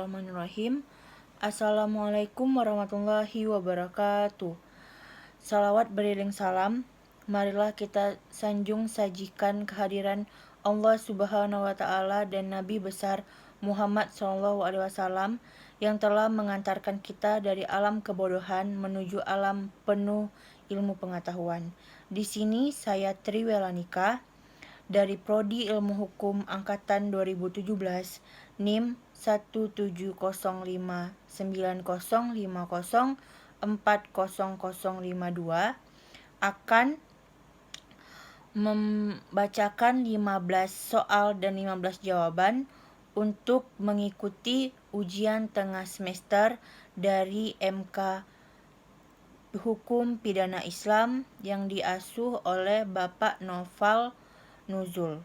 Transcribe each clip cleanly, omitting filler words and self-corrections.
Bismillahirrahmanirrahim. Assalamualaikum warahmatullahi wabarakatuh. Salawat beriring salam, marilah kita sanjung sajikan kehadiran Allah Subhanahu wa Ta'ala dan Nabi besar Muhammad SAW yang telah mengantarkan kita dari alam kebodohan menuju alam penuh ilmu pengetahuan. Di sini saya Triwelanika dari Prodi Ilmu Hukum Angkatan 2017, NIM 1705905040052 akan membacakan 15 soal dan 15 jawaban untuk mengikuti ujian tengah semester dari MK Hukum Pidana Islam yang diasuh oleh Bapak Noval Nuzul.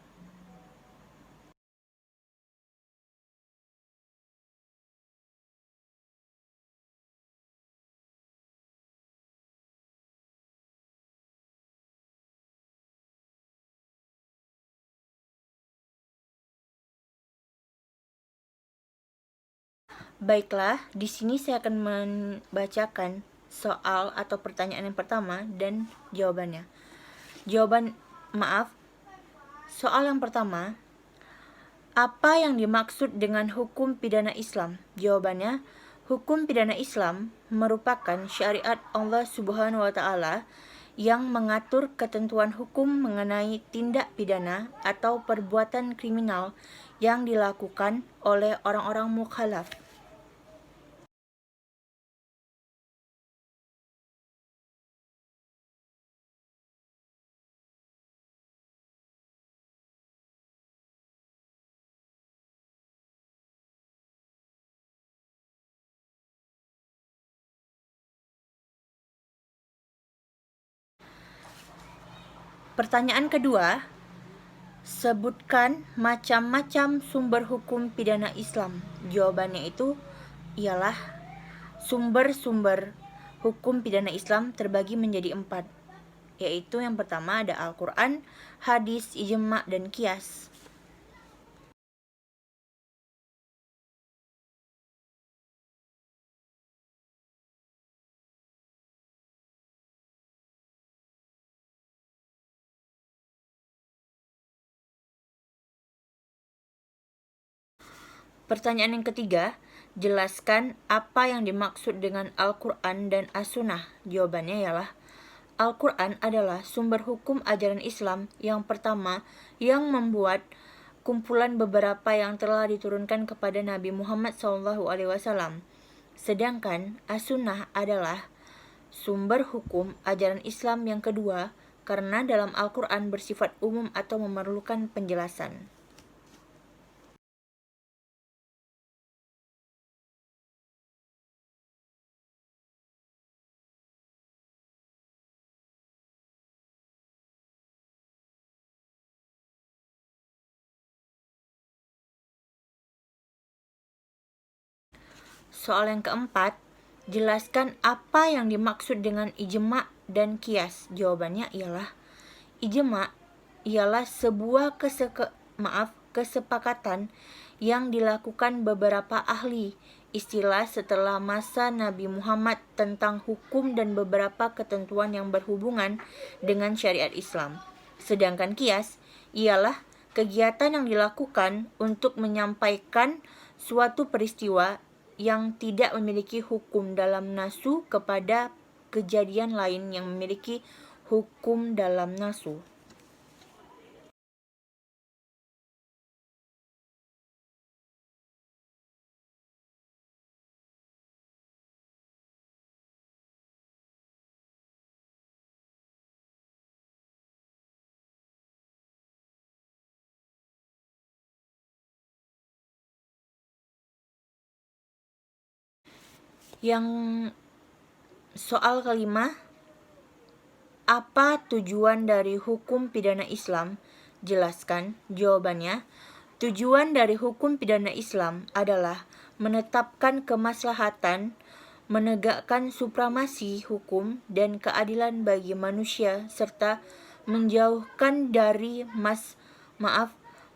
Baiklah, di sini saya akan membacakan soal atau pertanyaan yang pertama dan jawabannya. Soal yang pertama, apa yang dimaksud dengan hukum pidana Islam? Jawabannya, hukum pidana Islam merupakan syariat Allah Subhanahu wa Ta'ala yang mengatur ketentuan hukum mengenai tindak pidana atau perbuatan kriminal yang dilakukan oleh orang-orang mukhalaf. Pertanyaan kedua, sebutkan macam-macam sumber hukum pidana Islam. Jawabannya itu ialah sumber-sumber hukum pidana Islam terbagi menjadi 4, yaitu yang pertama ada Al-Quran, hadis, ijma, dan qiyas. Pertanyaan yang ketiga, jelaskan apa yang dimaksud dengan Al-Quran dan As-Sunnah. Jawabannya ialah Al-Quran adalah sumber hukum ajaran Islam yang pertama yang membuat kumpulan beberapa yang telah diturunkan kepada Nabi Muhammad SAW. Sedangkan As-Sunnah adalah sumber hukum ajaran Islam yang kedua karena dalam Al-Quran bersifat umum atau memerlukan penjelasan. Soal yang keempat, jelaskan apa yang dimaksud dengan ijma dan qiyas. Jawabannya ialah ijma ialah sebuah kesepakatan yang dilakukan beberapa ahli istilah setelah masa Nabi Muhammad tentang hukum dan beberapa ketentuan yang berhubungan dengan syariat Islam. Sedangkan qiyas ialah kegiatan yang dilakukan untuk menyampaikan suatu peristiwa yang tidak memiliki hukum dalam nasu kepada kejadian lain yang memiliki hukum dalam nasu. Yang soal kelima, apa tujuan dari hukum pidana Islam? Jelaskan. Jawabannya, tujuan dari hukum pidana Islam adalah menetapkan kemaslahatan, menegakkan supremasi hukum dan keadilan bagi manusia serta menjauhkan dari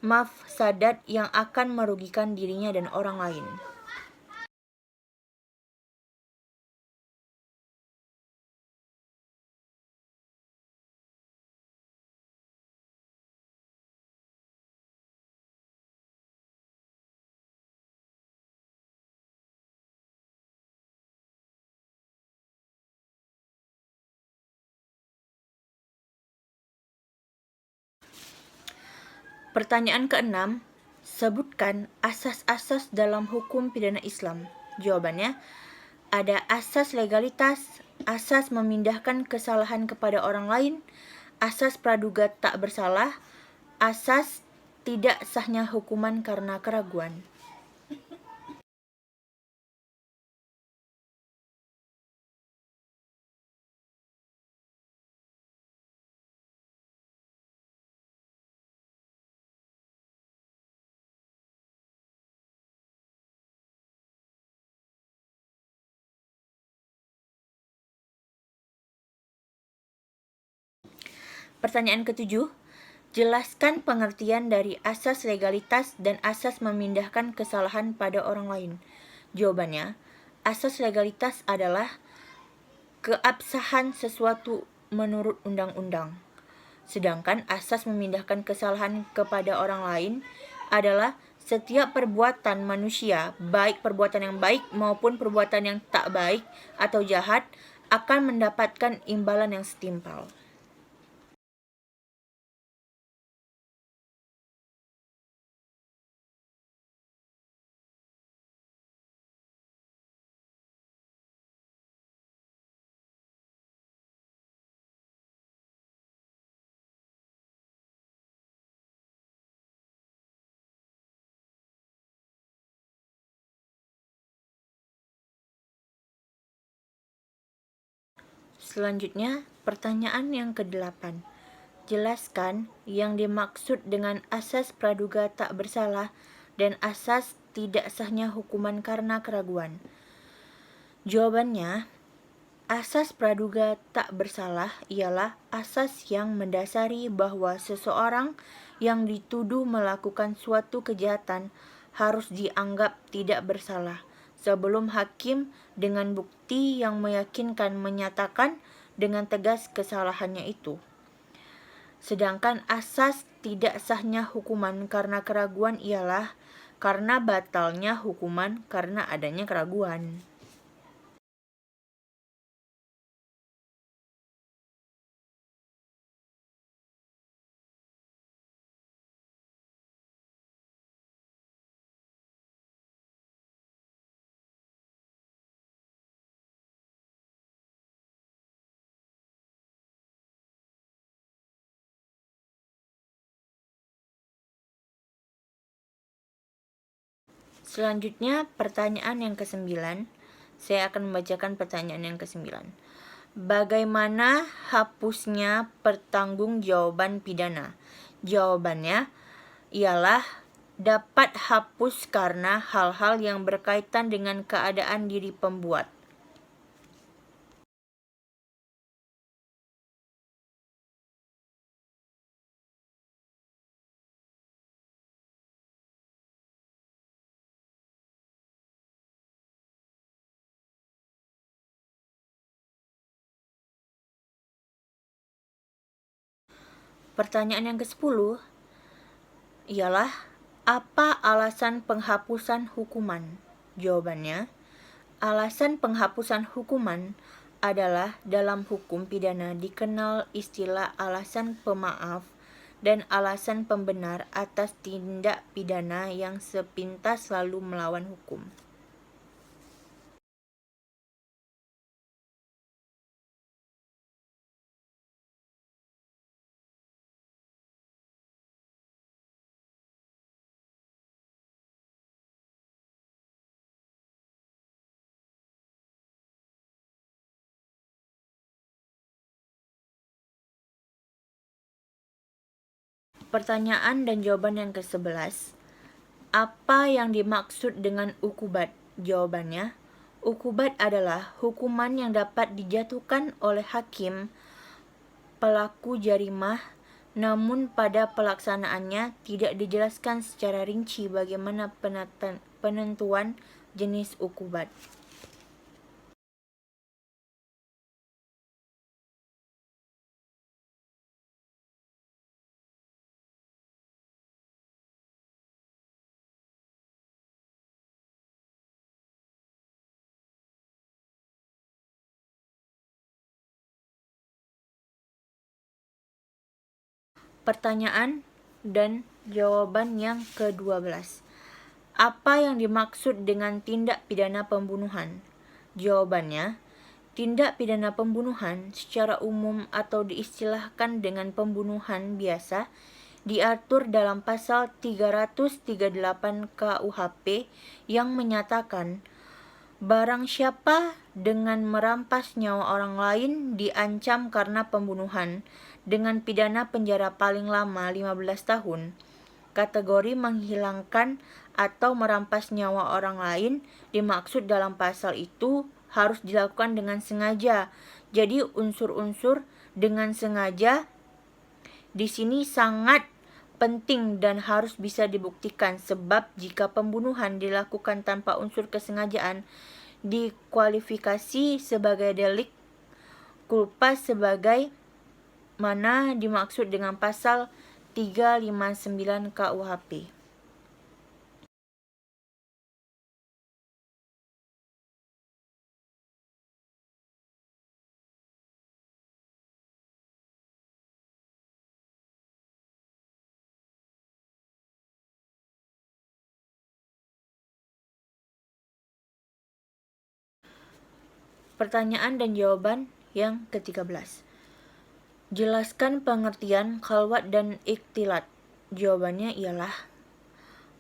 mafsadat yang akan merugikan dirinya dan orang lain. Pertanyaan keenam, sebutkan asas-asas dalam hukum pidana Islam. Jawabannya, ada asas legalitas, asas memindahkan kesalahan kepada orang lain, asas praduga tak bersalah, asas tidak sahnya hukuman karena keraguan. Pertanyaan ketujuh, jelaskan pengertian dari asas legalitas dan asas memindahkan kesalahan pada orang lain. Jawabannya, asas legalitas adalah keabsahan sesuatu menurut undang-undang. Sedangkan asas memindahkan kesalahan kepada orang lain adalah setiap perbuatan manusia, baik perbuatan yang baik maupun perbuatan yang tak baik atau jahat, akan mendapatkan imbalan yang setimpal. Selanjutnya, pertanyaan yang ke-8. Jelaskan yang dimaksud dengan asas praduga tak bersalah dan asas tidak sahnya hukuman karena keraguan. Jawabannya, asas praduga tak bersalah ialah asas yang mendasari bahwa seseorang yang dituduh melakukan suatu kejahatan harus dianggap tidak bersalah sebelum hakim dengan bukti yang meyakinkan menyatakan dengan tegas kesalahannya itu. Sedangkan asas tidak sahnya hukuman karena keraguan ialah karena batalnya hukuman karena adanya keraguan. Selanjutnya, pertanyaan yang ke-9. Saya akan membacakan pertanyaan yang ke-9. Bagaimana hapusnya pertanggungjawaban pidana? Jawabannya ialah dapat hapus karena hal-hal yang berkaitan dengan keadaan diri pembuat. Pertanyaan yang ke-10 ialah apa alasan penghapusan hukuman? Jawabannya, alasan penghapusan hukuman adalah dalam hukum pidana dikenal istilah alasan pemaaf dan alasan pembenar atas tindak pidana yang sepintas selalu melawan hukum. Pertanyaan dan jawaban yang ke-11. Apa yang dimaksud dengan ukubat? Jawabannya, ukubat adalah hukuman yang dapat dijatuhkan oleh hakim pelaku jarimah, namun pada pelaksanaannya tidak dijelaskan secara rinci bagaimana penentuan jenis ukubat. Pertanyaan dan jawaban yang ke-12. Apa yang dimaksud dengan tindak pidana pembunuhan? Jawabannya, tindak pidana pembunuhan secara umum atau diistilahkan dengan pembunuhan biasa diatur dalam pasal 338 KUHP yang menyatakan barang siapa dengan merampas nyawa orang lain diancam karena pembunuhan dengan pidana penjara paling lama 15 tahun. Kategori menghilangkan atau merampas nyawa orang lain dimaksud dalam pasal itu harus dilakukan dengan sengaja. Jadi unsur-unsur dengan sengaja di sini sangat penting dan harus bisa dibuktikan, sebab jika pembunuhan dilakukan tanpa unsur kesengajaan dikualifikasi sebagai delik culpa sebagai mana dimaksud dengan pasal 359 KUHP. Pertanyaan dan jawaban yang ke-13. Jelaskan pengertian khalwat dan ikhtilat. Jawabannya ialah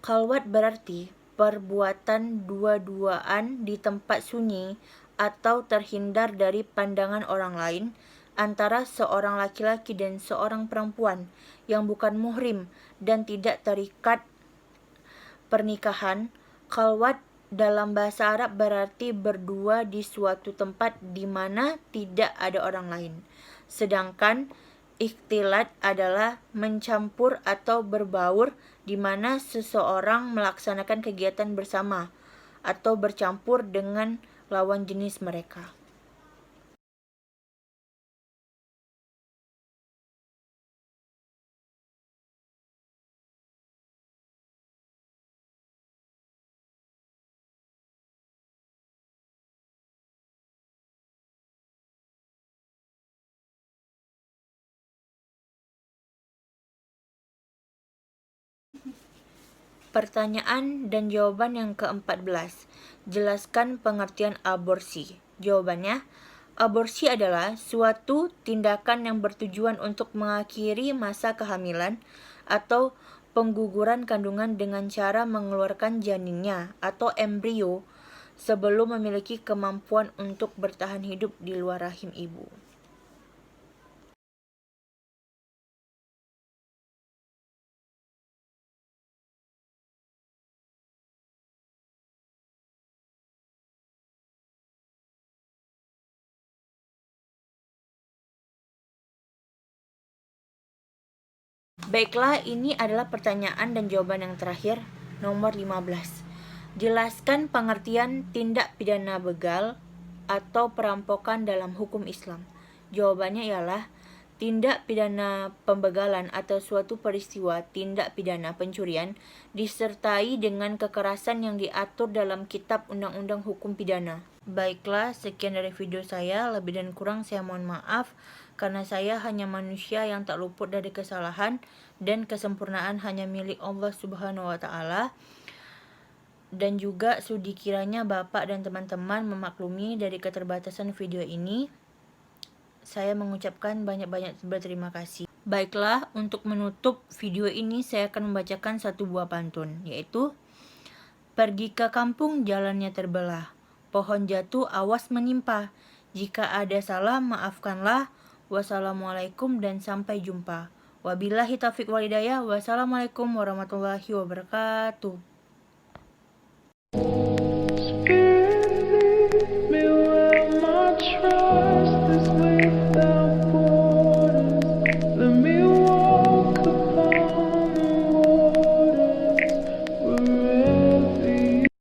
khalwat berarti perbuatan dua-duaan di tempat sunyi atau terhindar dari pandangan orang lain antara seorang laki-laki dan seorang perempuan yang bukan muhrim dan tidak terikat pernikahan. Khalwat dalam bahasa Arab berarti berdua di suatu tempat di mana tidak ada orang lain. Sedangkan ikhtilat adalah mencampur atau berbaur di mana seseorang melaksanakan kegiatan bersama atau bercampur dengan lawan jenis mereka. Pertanyaan dan jawaban yang ke-14. Jelaskan pengertian aborsi. Jawabannya, aborsi adalah suatu tindakan yang bertujuan untuk mengakhiri masa kehamilan atau pengguguran kandungan dengan cara mengeluarkan janinnya atau embrio sebelum memiliki kemampuan untuk bertahan hidup di luar rahim ibu. Baiklah, ini adalah pertanyaan dan jawaban yang terakhir, nomor 15. Jelaskan pengertian tindak pidana begal atau perampokan dalam hukum Islam. Jawabannya ialah tindak pidana pembegalan atau suatu peristiwa tindak pidana pencurian disertai dengan kekerasan yang diatur dalam Kitab Undang-Undang Hukum Pidana. Baiklah, sekian dari video saya. Lebih dan kurang saya mohon maaf karena saya hanya manusia yang tak luput dari kesalahan dan kesempurnaan hanya milik Allah Subhanahu wa taala. Dan juga sudi kiranya Bapak dan teman-teman memaklumi dari keterbatasan video ini. Saya mengucapkan banyak-banyak berterima kasih. Baiklah, untuk menutup video ini saya akan membacakan satu buah pantun, yaitu pergi ke kampung jalannya terbelah, pohon jatuh awas menimpa, jika ada salah maafkanlah, wassalamualaikum dan sampai jumpa. Wabillahi taufiq wal hidayah, wassalamualaikum warahmatullahi wabarakatuh.